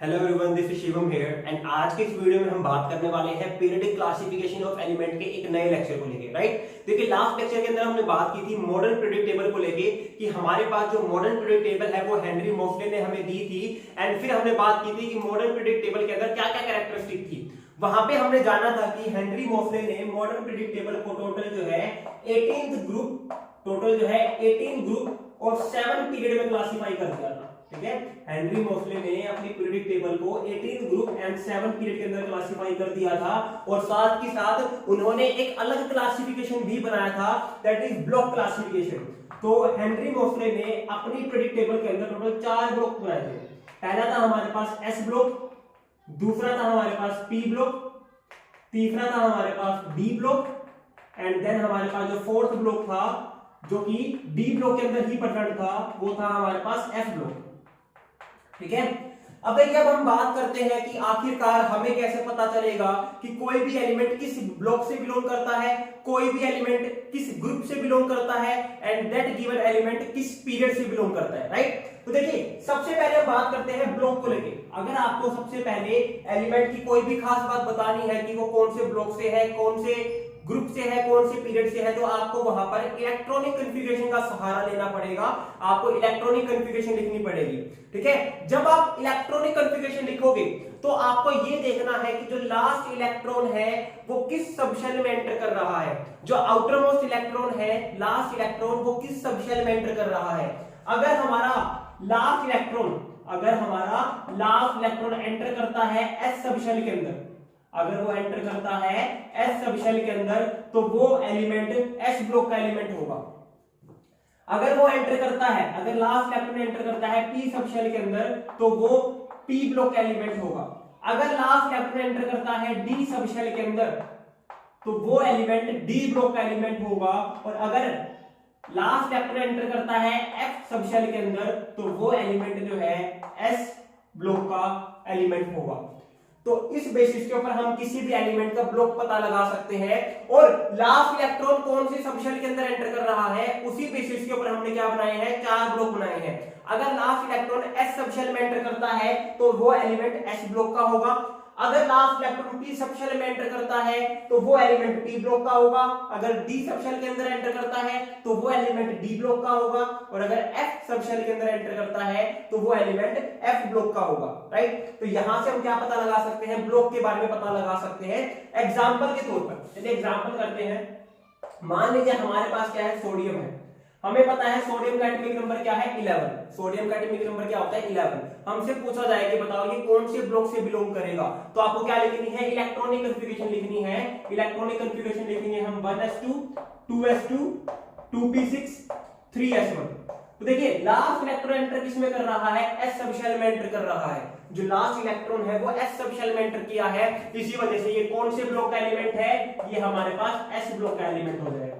Hello everyone, this is Shivam here and आज के इस वीडियो में हम बात करने वाले हैं पीरियोडिक क्लासिफिकेशन ऑफ एलिमेंट के एक नए लेक्चर को लेके। राइट, देखिए लास्ट लेक्चर के अंदर हमने बात की थी मॉडर्न पीरियोडिक टेबल को लेके कि हमारे पास जो मॉडर्न पीरियोडिक टेबल है वो हेनरी मोसले ने हमें दी थी। एंड फिर हमने बात की थी कि मॉडर्न पीरियोडिक टेबल के अंदर क्या क्या कैरेक्टरिस्टिक थी। वहां पे हमने जाना था कि हेनरी मोसले ने मॉडर्न पीरियोडिक टेबल को टोटल जो है 18 ग्रुप और 7 पीरियड में क्लासिफाई कर दिया था। ठीक है, हेनरी मोसले ने अपनी पीरियोडिक टेबल को 18 ग्रुप एंड 7 पीरियड के अंदर क्लासिफाई कर दिया था और साथ ही साथ उन्होंने एक अलग क्लासिफिकेशन भी बनाया था, दैट इज ब्लॉक क्लासिफिकेशन। तो हेनरी मोसले ने अपनी पीरियोडिक टेबल के अंदर टोटल 4 ब्लॉक बनाए थे। पहला था हमारे पास एस ब्लॉक, दूसरा था हमारे पास पी ब्लॉक, तीसरा था हमारे पास डी ब्लॉक एंड देन हमारे पास जो फोर्थ ब्लॉक था जो कि डी ब्लॉक के अंदर ही प्रेजेंट था वो था हमारे पास एफ ब्लॉक। ठीक है, अब देखिए अब हम बात करते हैं कि आखिरकार हमें कैसे पता चलेगा कि कोई भी एलिमेंट किस ब्लॉक से बिलोंग करता है, कोई भी एलिमेंट किस ग्रुप से बिलोंग करता है एंड दैट गिवन एलिमेंट किस पीरियड से बिलोंग करता है। राइट, तो देखिए सबसे पहले हम बात करते हैं ब्लॉक को लेके। अगर आपको सबसे पहले एलिमेंट की कोई भी खास बात बतानी है कि वो कौन से ब्लॉक से है, कौन से ग्रुप से है, कौन से पीरियड से है, तो आपको वहां पर इलेक्ट्रॉनिक कन्फिगरेशन का सहारा लेना पड़ेगा। आपको इलेक्ट्रॉनिक कन्फिगरेशन लिखनी पड़ेगी। ठीक है, जब आप इलेक्ट्रॉनिक कन्फिगरेशन लिखोगे तो आपको ये देखना है कि जो लास्ट इलेक्ट्रॉन है वो किस सबशेल में एंटर कर रहा है। जो आउटर मोस्ट इलेक्ट्रॉन है, लास्ट इलेक्ट्रॉन, वो किस सबशेल में एंटर कर रहा है। अगर हमारा लास्ट इलेक्ट्रॉन एंटर करता है एस सबशेल के अंदर, अगर वो एंटर करता है एस सबशेल के अंदर तो वो एलिमेंट एस ब्लॉक का एलिमेंट होगा। अगर वो एंटर करता है, अगर लास्ट इलेक्ट्रॉन एंटर करता है पी सबशेल के अंदर तो वो पी ब्लॉक का एलिमेंट होगा। अगर लास्ट इलेक्ट्रॉन एंटर करता है डी सबशेल के अंदर तो वो एलिमेंट डी ब्लॉक का एलिमेंट होगा। और अगर लास्ट इलेक्ट्रॉन एंटर करता है एफ सबशेल के अंदर तो वो एलिमेंट जो है एस ब्लॉक का एलिमेंट होगा। तो इस बेसिस के ऊपर हम किसी भी एलिमेंट का ब्लॉक पता लगा सकते हैं और लास्ट इलेक्ट्रॉन कौन सी सबशेल के अंदर एंटर कर रहा है उसी बेसिस के ऊपर हमने क्या बनाए हैं, 4 ब्लॉक बनाए हैं। अगर लास्ट इलेक्ट्रॉन एस सबशेल में एंटर करता है तो वो एलिमेंट एस ब्लॉक का होगा। अगर लास्ट इलेक्ट्रॉन पी सबशेल में एंटर करता है तो वो एलिमेंट पी ब्लॉक का होगा। अगर डी सबशेल के अंदर एंटर करता है तो वो एलिमेंट डी ब्लॉक का होगा। और अगर एफ सबशेल के अंदर एंटर करता है तो वो एलिमेंट एफ ब्लॉक का होगा। राइट, तो यहां से हम क्या पता लगा सकते हैं, ब्लॉक के बारे में पता लगा सकते हैं एग्जांपल के तौर पर। चलिए एग्जांपल करते हैं। मान लीजिए हमारे पास क्या है, सोडियम है। हमें पता है सोडियम का एटॉमिक नंबर क्या है, 11। सोडियम का एटॉमिक नंबर क्या होता है, 11। हमसे पूछा जाए कि बताओ ये कौन से ब्लॉक से बिलोंग करेगा, तो आपको क्या लिखनी है, इलेक्ट्रॉनिक कन्फिगरेशन लिखनी है। इलेक्ट्रॉनिक कन्फिगरेशन लिखेंगे हम 1s2 2s2 2p6 3s1। तो देखिए लास्ट इलेक्ट्रॉन एंटर किसमें कर रहा है, एस सबशेल में एंटर कर रहा है। जो लास्ट इलेक्ट्रॉन है वो एस सबशेल में एंटर किया है, इसी वजह से ये कौन से ब्लॉक का एलिमेंट है, ये हमारे पास एस ब्लॉक का एलिमेंट हो जाएगा।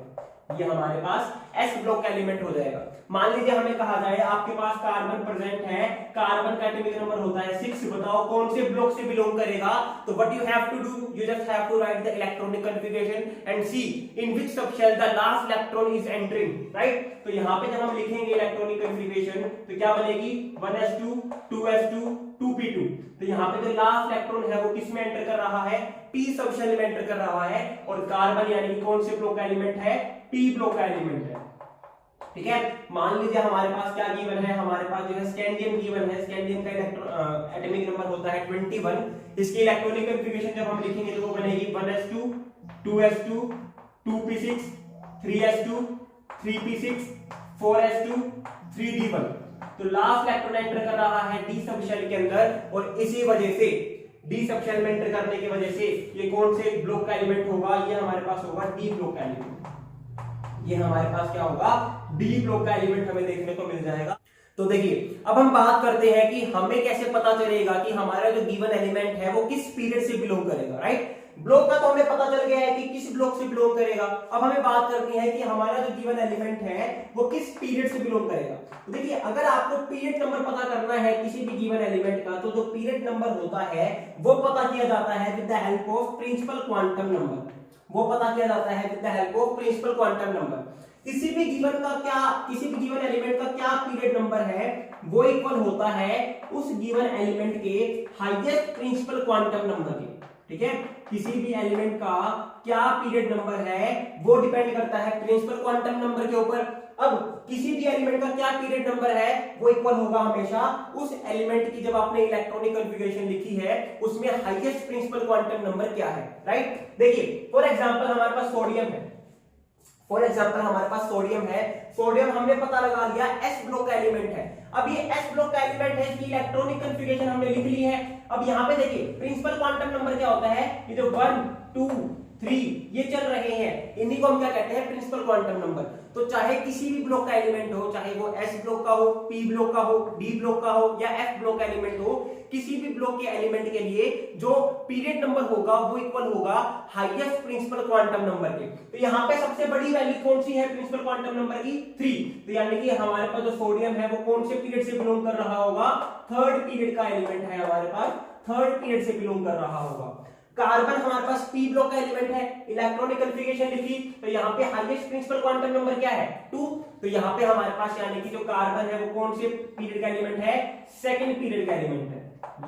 ये हमारे पास एस ब्लॉक का एलिमेंट हो जाएगा। मान लीजिए हमें कहा जाए आपके पास कार्बन प्रेजेंट है, कार्बन का एटॉमिक नंबर होता है 6, बताओ कौन से ब्लॉक से बिलोंग करेगा। तो what you have to do, you just have to write the electronic configuration and see in which subshell the last electron is entering. Right, तो यहां पे जब हम लिखेंगे इलेक्ट्रॉनिक कन्फिगरेशन तो क्या बनेगी, 1s2 2s2 2p2। तो यहाँ पे जो लास्ट इलेक्ट्रॉन है वो किस में एंटर कर रहा है, पी सबशेल में एंटर कर रहा है। और कार्बन यानी कि कौन से ब्लॉक का एलिमेंट है, पी ब्लॉक का एलिमेंट है। ठीक है, मान लीजिए हमारे पास क्या गिवन है, हमारे पास जो है स्कैंडियम गिवन है। स्कैंडियम का एटॉमिक नंबर होता है 21। इसकी इलेक्ट्रॉनिक कन्फिगरेशन जब हम लिखेंगे तो वो बनेगी 1s2 2s2 2p6 3s2 3p6 4s2 3d1। तो लास्ट इलेक्ट्रॉन एंटर कर रहा है डी सबशेल के अंदर और इसी वजह से डी सबशेल में एंटर करने की वजह से ये कौन से ब्लॉक का एलिमेंट होगा, ये हमारे पास होगा डी ब्लॉक का एलिमेंट। ये हमारे पास क्या होगा, डी ब्लॉक का एलिमेंट हमें देखने को मिल जाएगा। तो देखिए अब हम बात करते हैं कि हमें कैसे पता चलेगा कि हमारा जो गिवन एलिमेंट है वो किस पीरियड से बिलोंग करेगा। राइट, ब्लॉक का तो हमें पता चल गया है कि किस ब्लॉक से बिलोंग करेगा। अब हमें बात करनी है कि हमारा जो गिवन एलिमेंट है वो किस पीरियड से बिलोंग करेगा। तो देखिए अगर आपको पीरियड नंबर पता करना है किसी भी गिवन एलिमेंट का तो जो पीरियड नंबर होता है वो पता किया जाता है with the help of principal quantum number. वो पता किया जाता है with the help of principal quantum number. किसी भी गिवन एलिमेंट का क्या पीरियड नंबर है वो इक्वल होता है उस गिवन एलिमेंट के हाईएस्ट प्रिंसिपल क्वांटम नंबर के। ठीक है, किसी भी एलिमेंट का क्या पीरियड नंबर है वो डिपेंड करता है प्रिंसिपल क्वांटम नंबर के ऊपर। अब किसी भी एलिमेंट का क्या पीरियड नंबर है वो इक्वल होगा हमेशा उस एलिमेंट की, जब आपने इलेक्ट्रॉनिक कॉन्फ़िगरेशन लिखी है उसमें हाईएस्ट प्रिंसिपल क्वांटम नंबर क्या है। राइट, देखिए फॉर एग्जांपल हमारे पास सोडियम है, सोडियम हमने पता लगा लिया s ब्लॉक का एलिमेंट है। अब ये s ब्लॉक का एलिमेंट है, इसकी इलेक्ट्रॉनिक कॉन्फ़िगरेशन हमने लिख ली है। अब यहाँ पे देखिए प्रिंसिपल क्वांटम नंबर क्या होता है, ये जो 1 2 3 ये चल रहे हैं, इन्हीं को हम क्या कहते हैं, प्रिंसिपल क्वांटम नंबर। तो चाहे किसी भी ब्लॉक का एलिमेंट हो, चाहे वो s ब्लॉक का हो, p ब्लॉक का हो, d ब्लॉक का हो या f ब्लॉक का एलिमेंट हो, किसी भी ब्लॉक के एलिमेंट के लिए जो पीरियड नंबर होगा वो इक्वल होगा हाईएस्ट प्रिंसिपल क्वांटम नंबर के। तो यहाँ पे सबसे बड़ी वैल्यू कौन सी है प्रिंसिपल क्वांटम नंबर की, 3। तो यानी कि हमारे पास जो सोडियम है वो कौन से पीरियड से बिलोंग कर रहा होगा, थर्ड पीरियड का एलिमेंट है हमारे पास, थर्ड पीरियड से बिलोंग कर रहा होगा। कार्बन हमारे पास p ब्लॉक का एलिमेंट है, इलेक्ट्रॉनिक कॉन्फ़िगरेशन लिखी, तो यहाँ पे हाईएस्ट प्रिंसिपल क्वांटम नंबर क्या है, 2। तो यहाँ पे हमारे पास यानी कि जो कार्बन है वो कौन से पीरियड का एलिमेंट है, सेकंड पीरियड का एलिमेंट है।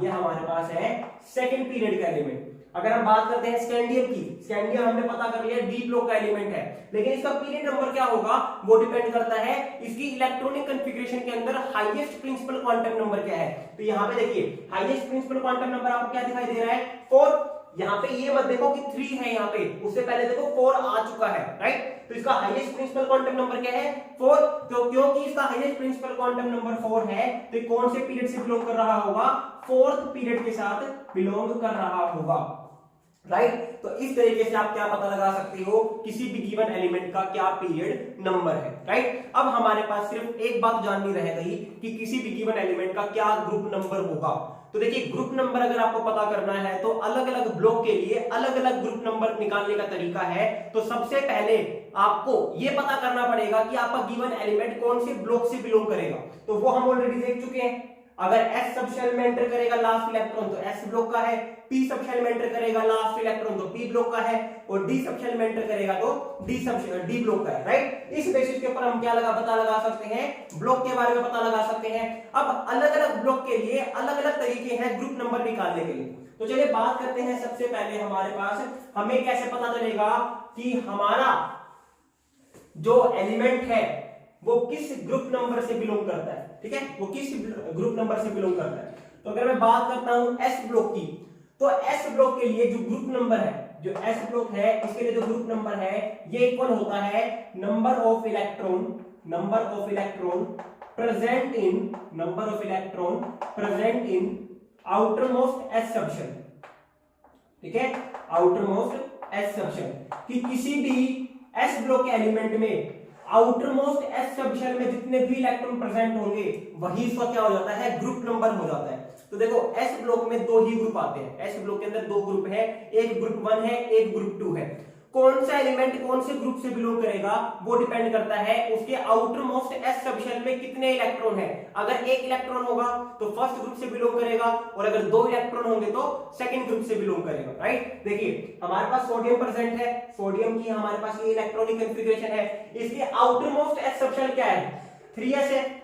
ये हमारे पास है सेकंड पीरियड का एलिमेंट। अगर हम बात करते हैं स्कैंडियम की, स्कैंडियम हमने पता कर लिया डी ब्लॉक का एलिमेंट है, लेकिन इसका पीरियड नंबर क्या होगा वो डिपेंड करता है इसकी इलेक्ट्रॉनिक कॉन्फ़िगरेशन के अंदर हाईएस्ट प्रिंसिपल क्वांटम नंबर क्या है। तो यहाँ पे देखिए हाईएस्ट प्रिंसिपल क्वांटम नंबर आपको क्या दिखाई दे रहा है, 4। यहाँ पे ये मत देखो कि 3 है, यहाँ पे उससे पहले देखो 4 आ चुका है। राइट, तो इसका हाईएस्ट प्रिंसिपल क्वांटम नंबर क्या है, 4। तो क्योंकि इसका हाईएस्ट प्रिंसिपल क्वांटम नंबर 4 है तो कौन से पीरियड से बिलोंग कर रहा होगा, फोर्थ पीरियड के साथ बिलोंग कर रहा होगा। राइट, तो इस तरीके से आप क्या पता लगा सकते हो किसी भी गिवन एलिमेंट का क्या पीरियड नंबर है। राइट, अब हमारे पास सिर्फ एक बात जाननी रह गई कि किसी भी गिवन एलिमेंट का क्या ग्रुप नंबर होगा। तो देखिए ग्रुप नंबर अगर आपको पता करना है तो अलग अलग ब्लॉक के लिए अलग अलग ग्रुप नंबर निकालने का तरीका है। तो सबसे पहले आपको यह पता करना पड़ेगा कि आपका गिवन एलिमेंट कौन से ब्लॉक से बिलोंग करेगा। तो वो हम ऑलरेडी देख चुके हैं। अगर s सब शेल में एंटर करेगा लास्ट इलेक्ट्रॉन तो s ब्लॉक का है, p सब शेल में एंटर करेगा लास्ट इलेक्ट्रॉन तो p ब्लॉक का है, और d सब शेल में एंटर करेगा तो d ब्लॉक का है। राइट, इस बेसिस के ऊपर हम क्या पता लगा सकते हैं, ब्लॉक के बारे में पता लगा सकते हैं। अब अलग अलग ब्लॉक के लिए अलग अलग तरीके हैं ग्रुप नंबर निकालने के लिए। तो चलिए बात करते हैं, सबसे पहले हमारे पास हमें कैसे पता चलेगा कि हमारा जो एलिमेंट है वो किस ग्रुप नंबर से बिलोंग करता है। ठीक है, वो किस ग्रुप नंबर से बिलोंग करता है। तो अगर मैं बात करता हूं s ब्लॉक की, तो s ब्लॉक के लिए जो ग्रुप नंबर है, जो s ब्लॉक है इसके लिए जो ग्रुप नंबर है ये इक्वल होता है number of electron present in outer most s subshell. ठीक है, आउटर मोस्ट s सबशेल, कि किसी भी s ब्लॉक के एलिमेंट में आउटर मोस्ट s सबशेल में जितने भी इलेक्ट्रॉन प्रेजेंट होंगे वही इसका क्या हो जाता है, ग्रुप नंबर हो जाता है। तो देखो s ब्लॉक में 2 ही ग्रुप आते हैं, s ब्लॉक के अंदर 2 ग्रुप है, एक ग्रुप 1 है, एक ग्रुप 2 है। कौन सा एलिमेंट कौन से ग्रुप से बिलोंग करेगा वो डिपेंड करता है उसके आउटर मोस्ट s सबशेल में कितने इलेक्ट्रॉन है। अगर एक इलेक्ट्रॉन होगा तो फर्स्ट ग्रुप से बिलोंग करेगा, और अगर 2 इलेक्ट्रॉन होंगे तो सेकंड ग्रुप से बिलोंग करेगा। राइट, देखिए हमारे पास सोडियम प्रेजेंट है, सोडियम की हमारे पास ये इलेक्ट्रॉनिक कॉन्फ़िगरेशन है, इसलिए आउटर मोस्ट s सबशेल क्या है, 3s है।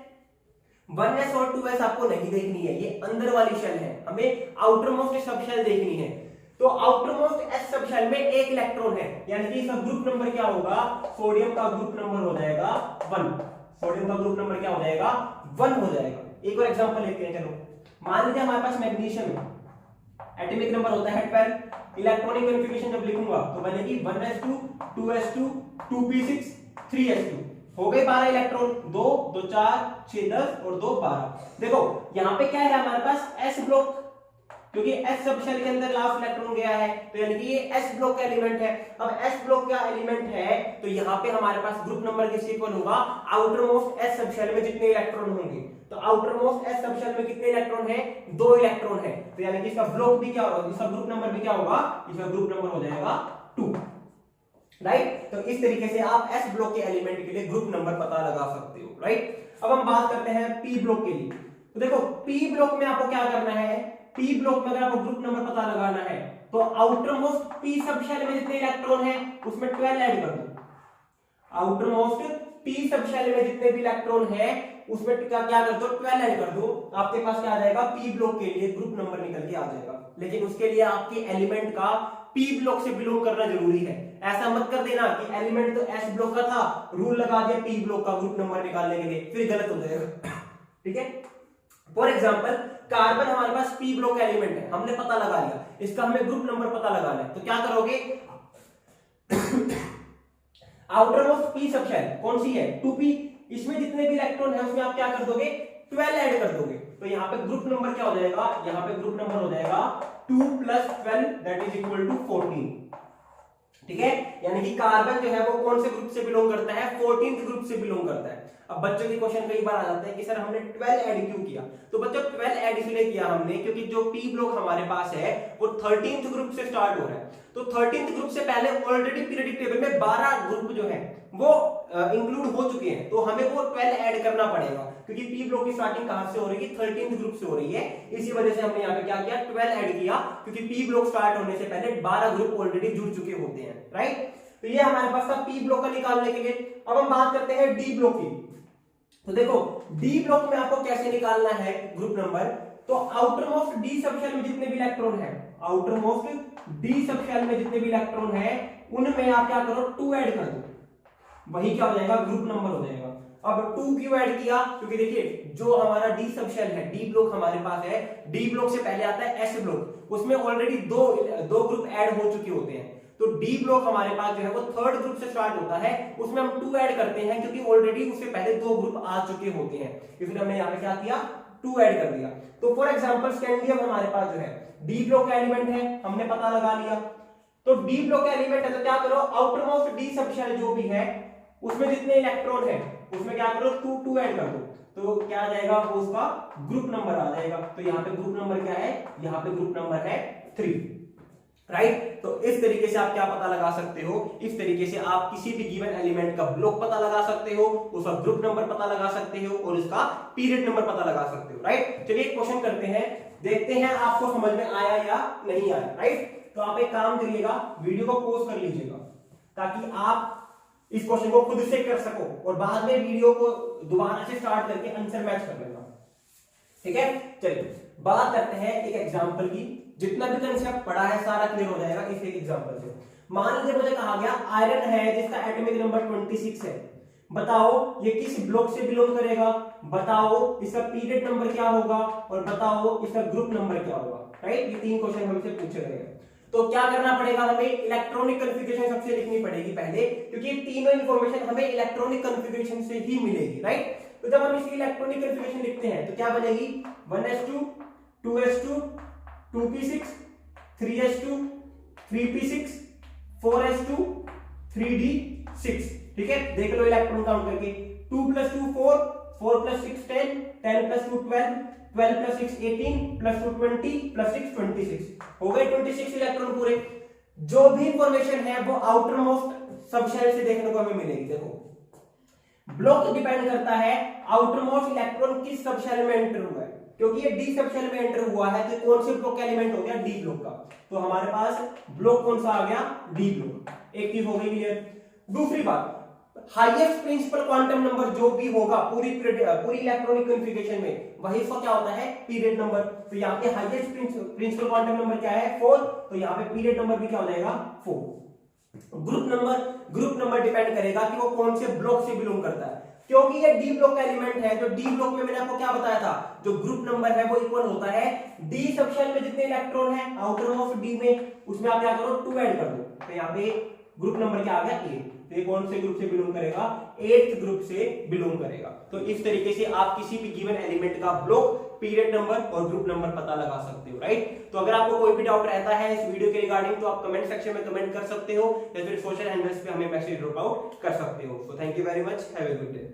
1s और 2s आपको नहीं देखनी है, ये अंदर वाली शेल है, हमें आउटर मोस्ट सबशेल देखनी है। तो आउटर मोस्ट s सबशेल में एक इलेक्ट्रॉन है, यानी कि इसका ग्रुप नंबर क्या होगा, सोडियम का ग्रुप नंबर हो जाएगा 1। सोडियम का ग्रुप नंबर क्या हो जाएगा, 1 हो जाएगा। एक और एग्जांपल लेते हैं, चलो मान लीजिए हमारे पास मैग्नीशियम है, एटॉमिक नंबर होता है 12, इलेक्ट्रॉनिक कॉन्फ़िगरेशन जब लिखूंगा तो बनेगी 1s2 2s2 2p6 3s2, हो गए 12 इलेक्ट्रॉन, 2 2 4 6 10 और 2 12। देखो यहाँ पे क्या है हमारे पास s ब्लॉक, क्योंकि s सबशेल के अंदर लास्ट इलेक्ट्रॉन गया है तो यानी कि ये s ब्लॉक का एलिमेंट है। अब s ब्लॉक का एलिमेंट है तो यहाँ पे हमारे पास ग्रुप नंबर किसके इक्वल होगा, आउटर मोस्ट s सबशेल में जितने इलेक्ट्रॉन होंगे। तो आउटर मोस्ट s सबशेल में कितने इलेक्ट्रॉन है, 2 इलेक्ट्रॉन है, तो यानी कि इसका ब्लॉक भी क्या होगा, इसका ग्रुप नंबर भी क्या होगा, इसका ग्रुप नंबर हो जाएगा 2। राइट, तो इस तरीके से आप s ब्लॉक के एलिमेंट के लिए ग्रुप नंबर पता लगा सकते हो। राइट, अब हम बात करते हैं p ब्लॉक के लिए। तो देखो p ब्लॉक में आपको क्या करना है, p ब्लॉक में अगर आपको ग्रुप नंबर पता लगाना है तो आउटर मोस्ट p सबशेल में जितने इलेक्ट्रॉन है उसमें 12 ऐड कर दो। Outer most p subshell में जितने भी इलेक्ट्रॉन है उसमें क्या क्या कर दो 12 ऐड कर दो, आपके पास क्या आ जाएगा p ब्लॉक के लिए ग्रुप नंबर निकल के आ जाएगा। लेकिन उसके लिए आपके एलिमेंट का p ब्लॉक से बिलोंग करना जरूरी है। ऐसा मत कर देना कि एलिमेंट तो s ब्लॉक का था, रूल लगा दिया p ब्लॉक का ग्रुप नंबर निकालने के लिए, फिर गलत हो जाएगा। ठीक है, फॉर एग्जांपल कार्बन हमारे पास p ब्लॉक एलिमेंट है, हमने पता लगा लिया, इसका हमें ग्रुप नंबर पता लगाना है, तो क्या करोगे outer most p subshell कौन सी है 2p, इसमें जितने भी इलेक्ट्रॉन है उसमें आप क्या कर दोगे 12 ऐड कर दोगे, तो यहाँ पे ग्रुप नंबर क्या हो जाएगा, यहाँ पे ग्रुप नंबर हो जाएगा 2 + 12 दैट इज इक्वल टू 14। ठीक है, यानी कि कार्बन जो है वो कौन से ग्रुप से बिलोंग करता है 14th ग्रुप से बिलोंग करता है। अब बच्चों के क्वेश्चन कई बार आ जाते हैं कि सर हमने 12 ऐड क्यों किया, तो बच्चों 12 ऐड इसलिए किया हमने क्योंकि जो p ब्लॉक हमारे पास है वो 13th ग्रुप से स्टार्ट हो रहा है, तो 13th ग्रुप से पहले ऑलरेडी पीरियोडिक टेबल में 12 ग्रुप जो है वो इंक्लूड हो चुके हैं, तो हमें वो 12 ऐड करना पड़ेगा क्योंकि p ब्लॉक की स्टार्टिंग कहां से हो रही है 13th ग्रुप से हो रही है। इसी वजह से हमने यहाँ पे क्या किया 12 ऐड किया, क्योंकि p ब्लॉक स्टार्ट होने से पहले 12 ग्रुप ऑलरेडी जुड़ चुके होते हैं। राइट, तो ये हमारे पास था p ब्लॉक का निकालने के लिए। अब हम बात करते हैं d ब्लॉक की। तो देखो d ब्लॉक में आपको कैसे निकालना है ग्रुप नंबर, तो outer most d subshell में जितने भी इलेक्ट्रॉन है, outer most d subshell में जितने भी इलेक्ट्रॉन है उनमें आप क्या करो 2 ऐड कर दो, वही क्या हो जाएगा ग्रुप नंबर हो जाएगा। अब 2 क्यों ऐड किया, क्योंकि देखिए जो हमारा d सब शेल है, d ब्लॉक हमारे पास है, d ब्लॉक से पहले आता है s ब्लॉक, उसमें ऑलरेडी दो ग्रुप ऐड हो चुके होते हैं, तो d ब्लॉक हमारे पास जो है वो 3rd ग्रुप से स्टार्ट होता है, उसमें हम 2 ऐड करते हैं क्योंकि ऑलरेडी उससे पहले 2 ग्रुप आ चुके होते हैं, इसलिए हमने यहाँ पे क्या किया 2 ऐड कर दिया। तो फॉर एग्जांपल स्कैंडियम हमारे पास जो है d ब्लॉक एलिमेंट है, हमने पता लगा लिया, तो d ब्लॉक एलिमेंट है तो क्या करो outer most d subshell जो भी है उसमें जितने इलेक्ट्रॉन है उसमें क्या करो 2 ऐड कर दो, तो क्या आ जाएगा वो उसका ग्रुप नंबर आ जाएगा। तो यहाँ पे ग्रुप नंबर क्या है, यहाँ पे ग्रुप नंबर है 3। राइट, तो इस तरीके से आप क्या पता लगा सकते हो, इस तरीके से आप किसी भी गिवन एलिमेंट का ब्लॉक पता लगा सकते हो, उसका ग्रुप नंबर पता लगा सकते हो और उसका पीरियड नंबर पता लगा सकते हो। राइट, चलिए एक क्वेश्चन करते हैं, देखते हैं आपको समझ में आया या नहीं आया। राइट, तो आप एक काम करिएगा, वीडियो को पॉज कर लीजिएगा ताकि आप इस क्वेश्चन को खुद से कर सको और बाद में वीडियो को दोबारा से स्टार्ट करके आंसर मैच कर लेना। ठीक है, चलिए बात करते हैं एक एग्जांपल की, जितना भी कंसेप्ट पढ़ा है सारा क्लियर हो जाएगा इस एक एग्जांपल से। मान लीजिए मुझे कहा गया आयरन है जिसका एटॉमिक नंबर 26 है, बताओ ये किस ब्लॉक से बिलोंग करेगा, बताओ इसका पीरियड नंबर क्या होगा और बताओ इसका ग्रुप नंबर क्या होगा। राइट, ये 3 क्वेश्चन हमसे पूछे गए हैं, तो क्या करना पड़ेगा, हमें इलेक्ट्रॉनिक कॉन्फ़िगरेशन सबसे लिखनी पड़ेगी पहले, क्योंकि ये तीनों इंफॉर्मेशन हमें इलेक्ट्रॉनिक कॉन्फ़िगरेशन से ही मिलेगी। राइट, तो जब हम इसकी इलेक्ट्रॉनिक कॉन्फ़िगरेशन लिखते हैं तो क्या बनेगी 1s2 2s2 2p6 3s2 3p6 4s2 3d6। ठीक है, देख लो इलेक्ट्रॉन काउंट करके, 2 + 2 4 4 + 6 10 10 + 2 12 12 + 6 18 + 2 20 + 6 26 हो गए 26 इलेक्ट्रॉन पूरे। जो भी इंफॉर्मेशन है वो आउटर मोस्ट सब शेल से देखने को हमें मिलेगी। देखो ब्लॉक डिपेंड करता है आउटर मोस्ट इलेक्ट्रॉन किस सब शेल में एंटर हुआ है, क्योंकि ये डी सब शेल में एंटर हुआ है तो कौन से ब्लॉक का एलिमेंट हो गया डी ब्लॉक का, तो हमारे पास ब्लॉक कौन सा आ गया डी ब्लॉक। एक चीज हो गई क्लियर। दूसरी बात, हाईएस्ट प्रिंसिपल क्वांटम नंबर जो भी होगा पूरी इलेक्ट्रॉनिक कॉन्फ़िगरेशन में वही इसका क्या होता है पीरियड नंबर। तो यहाँ पे हाईएस्ट प्रिंसिपल क्वांटम नंबर क्या है 4, तो यहाँ पे पीरियड नंबर भी क्या हो जाएगा 4। ग्रुप नंबर डिपेंड करेगा कि वो कौन से ब्लॉक से बिलोंग करता है, क्योंकि ये डी ब्लॉक का एलिमेंट है। तो डी ब्लॉक में मैंने आपको क्या बताया था, जो ग्रुप नंबर है वो इक्वल होता है डी सब शेल में जितने इलेक्ट्रॉन है आउटर मोस्ट डी में, उसमें आप क्या करो 2 ऐड कर दो, तो यहाँ पे ग्रुप नंबर क्या आ गया 8। तो ये कौन से ग्रुप से बिलोंग करेगा 8th ग्रुप से बिलोंग करेगा। तो इस तरीके से आप किसी भी गिवन एलिमेंट का ब्लॉक, पीरियड नंबर और ग्रुप नंबर पता लगा सकते हो। राइट, तो अगर आपको कोई भी डाउट रहता है इस वीडियो के रिगार्डिंग तो आप कमेंट सेक्शन में कमेंट कर सकते हो या फिर सोशल हैंडल्स पे हमें मैसेज ड्रॉप आउट कर सकते हो। So thank you very much, have a good day.